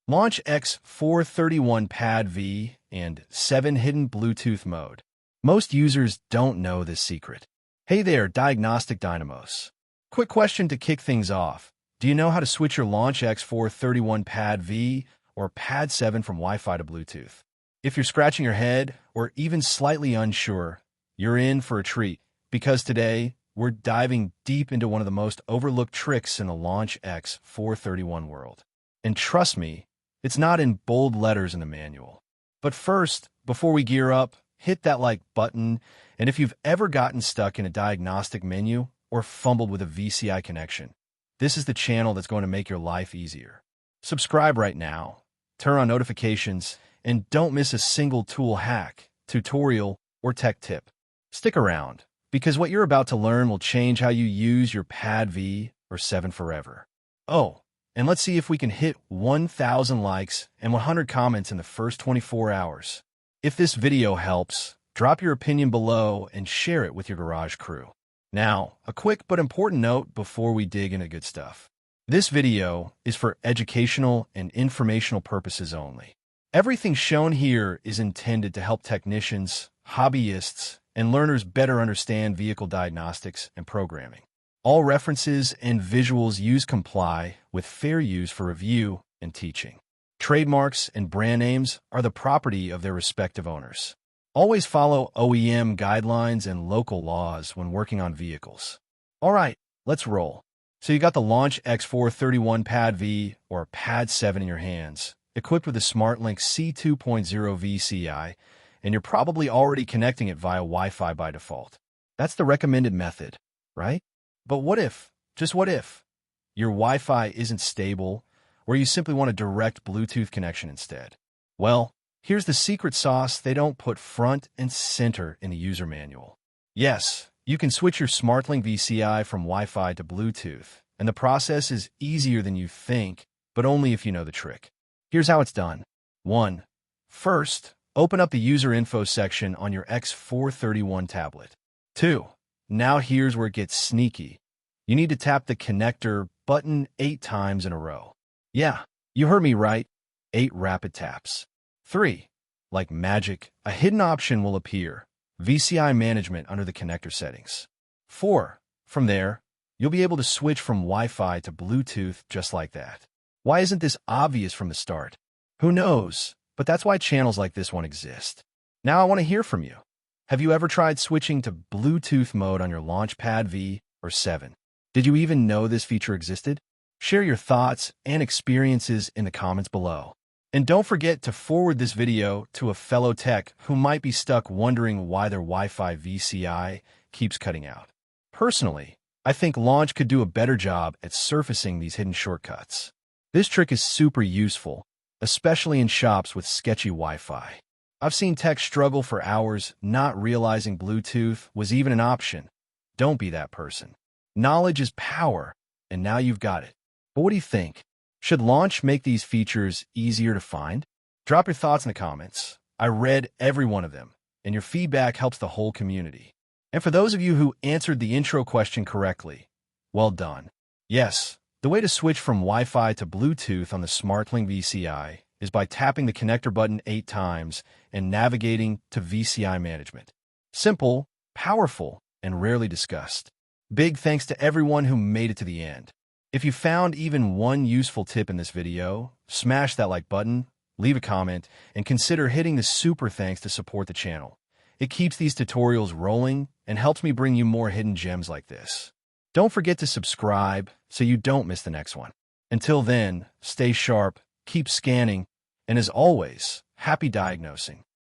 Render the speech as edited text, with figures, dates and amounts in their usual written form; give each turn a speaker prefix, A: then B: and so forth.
A: Launch X431 PAD V and 7 hidden Bluetooth mode. Most users don't know this secret. Hey there, Diagnostic Dynamos. Quick question to kick things off. Do you know how to switch your Launch X431 PAD V or PAD 7 from Wi-Fi to Bluetooth? If you're scratching your head or even slightly unsure, you're in for a treat, because today we're diving deep into one of the most overlooked tricks in the Launch X431 world. And trust me, it's not in bold letters in the manual. But first, before we gear up, hit that like button, and if you've ever gotten stuck in a diagnostic menu or fumbled with a VCI connection, this is the channel that's going to make your life easier. Subscribe right now, turn on notifications, and don't miss a single tool hack, tutorial, or tech tip. Stick around, because what you're about to learn will change how you use your PAD V or 7 forever. Oh, and let's see if we can hit 1,000 likes and 100 comments in the first 24 hours. If this video helps, drop your opinion below and share it with your garage crew. Now, a quick but important note before we dig into good stuff. This video is for educational and informational purposes only. Everything shown here is intended to help technicians, hobbyists, and learners better understand vehicle diagnostics and programming. All references and visuals used comply with fair use for review and teaching. Trademarks and brand names are the property of their respective owners. Always follow OEM guidelines and local laws when working on vehicles. All right, let's roll. So you got the Launch X431 PAD V or PAD 7 in your hands, equipped with a Smartlink C2.0 VCI, and you're probably already connecting it via Wi-Fi by default. That's the recommended method, right? But what if, just what if, your Wi-Fi isn't stable, or you simply want a direct Bluetooth connection instead? Well, here's the secret sauce they don't put front and center in the user manual. Yes, you can switch your Smartlink VCI from Wi-Fi to Bluetooth, and the process is easier than you think, but only if you know the trick. Here's how it's done. 1. First, open up the user info section on your X431 tablet. 2. Now here's where it gets sneaky. You need to tap the connector button 8 times in a row. Yeah, you heard me right. 8 rapid taps. 3. Like magic, a hidden option will appear. VCI management under the connector settings. 4. From there, you'll be able to switch from Wi-Fi to Bluetooth just like that. Why isn't this obvious from the start? Who knows? But that's why channels like this one exist. Now I want to hear from you. Have you ever tried switching to Bluetooth mode on your Launch PAD V or 7? Did you even know this feature existed? Share your thoughts and experiences in the comments below. And don't forget to forward this video to a fellow tech who might be stuck wondering why their Wi-Fi VCI keeps cutting out. Personally, I think Launch could do a better job at surfacing these hidden shortcuts. This trick is super useful, especially in shops with sketchy Wi-Fi. I've seen techs struggle for hours not realizing Bluetooth was even an option. Don't be that person. Knowledge is power, and now you've got it. But what do you think? Should Launch make these features easier to find? Drop your thoughts in the comments. I read every one of them, and your feedback helps the whole community. And for those of you who answered the intro question correctly, well done. Yes, the way to switch from Wi-Fi to Bluetooth on the Smartlink VCI is by tapping the connector button 8 times and navigating to VCI management. Simple, powerful, and rarely discussed. Big thanks to everyone who made it to the end. If you found even one useful tip in this video, smash that like button, leave a comment, and consider hitting the super thanks to support the channel. It keeps these tutorials rolling and helps me bring you more hidden gems like this. Don't forget to subscribe so you don't miss the next one. Until then, stay sharp, keep scanning, and as always, happy diagnosing.